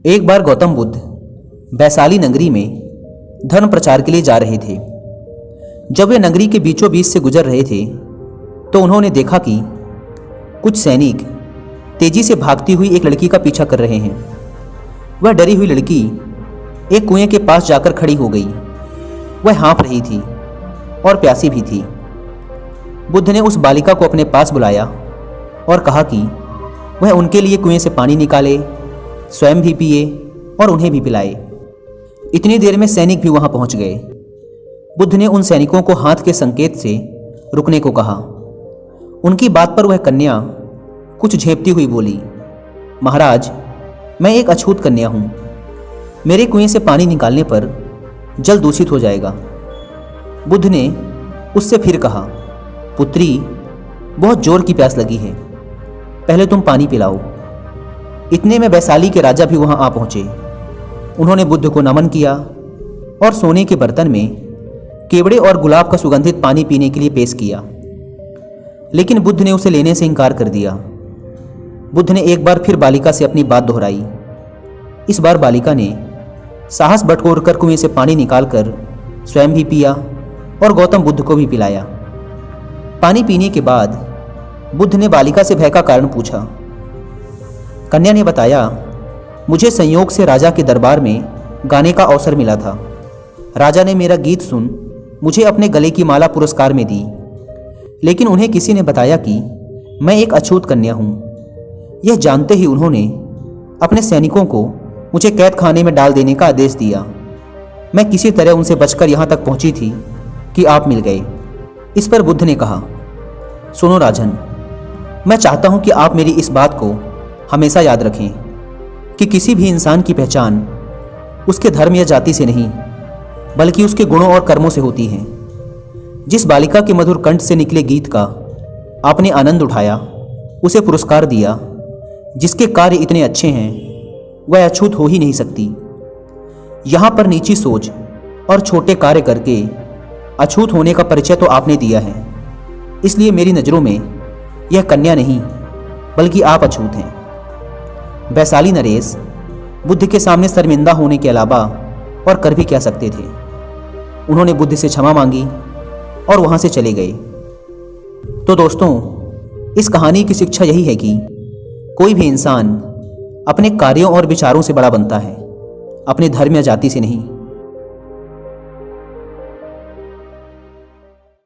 एक बार गौतम बुद्ध वैशाली नगरी में धर्म प्रचार के लिए जा रहे थे। जब वे नगरी के बीचों बीच से गुजर रहे थे तो उन्होंने देखा कि कुछ सैनिक तेजी से भागती हुई एक लड़की का पीछा कर रहे हैं। वह डरी हुई लड़की एक कुएं के पास जाकर खड़ी हो गई। वह हाँफ रही थी और प्यासी भी थी। बुद्ध ने उस बालिका को अपने पास बुलाया और कहा कि वह उनके लिए कुएं से पानी निकाले, स्वयं भी पिए और उन्हें भी पिलाए। इतनी देर में सैनिक भी वहां पहुंच गए। बुद्ध ने उन सैनिकों को हाथ के संकेत से रुकने को कहा। उनकी बात पर वह कन्या कुछ झेपती हुई बोली, महाराज, मैं एक अछूत कन्या हूं। मेरे कुएं से पानी निकालने पर जल दूषित हो जाएगा। बुद्ध ने उससे फिर कहा, पुत्री, बहुत जोर की प्यास लगी है, पहले तुम पानी पिलाओ। इतने में वैशाली के राजा भी वहां आ पहुंचे। उन्होंने बुद्ध को नमन किया और सोने के बर्तन में केवड़े और गुलाब का सुगंधित पानी पीने के लिए पेश किया, लेकिन बुद्ध ने उसे लेने से इनकार कर दिया। बुद्ध ने एक बार फिर बालिका से अपनी बात दोहराई। इस बार बालिका ने साहस बटोरकर कुएं से पानी निकालकर स्वयं भी पिया और गौतम बुद्ध को भी पिलाया। पानी पीने के बाद बुद्ध ने बालिका से भय का कारण पूछा। कन्या ने बताया, मुझे संयोग से राजा के दरबार में गाने का अवसर मिला था। राजा ने मेरा गीत सुन मुझे अपने गले की माला पुरस्कार में दी, लेकिन उन्हें किसी ने बताया कि मैं एक अछूत कन्या हूँ। यह जानते ही उन्होंने अपने सैनिकों को मुझे कैद खाने में डाल देने का आदेश दिया। मैं किसी तरह उनसे बचकर यहाँ तक पहुँची थी कि आप मिल गए। इस पर बुद्ध ने कहा, सुनो राजन, मैं चाहता हूँ कि आप मेरी इस बात को हमेशा याद रखें कि किसी भी इंसान की पहचान उसके धर्म या जाति से नहीं, बल्कि उसके गुणों और कर्मों से होती है। जिस बालिका के मधुर कंठ से निकले गीत का आपने आनंद उठाया, उसे पुरस्कार दिया, जिसके कार्य इतने अच्छे हैं, वह अछूत हो ही नहीं सकती। यहाँ पर नीची सोच और छोटे कार्य करके अछूत होने का परिचय तो आपने दिया है। इसलिए मेरी नज़रों में यह कन्या नहीं, बल्कि आप अछूत हैं। वैशाली नरेश बुद्ध के सामने शर्मिंदा होने के अलावा और कर भी क्या सकते थे। उन्होंने बुद्ध से क्षमा मांगी और वहां से चले गए। तो दोस्तों, इस कहानी की शिक्षा यही है कि कोई भी इंसान अपने कार्यों और विचारों से बड़ा बनता है, अपने धर्म या जाति से नहीं।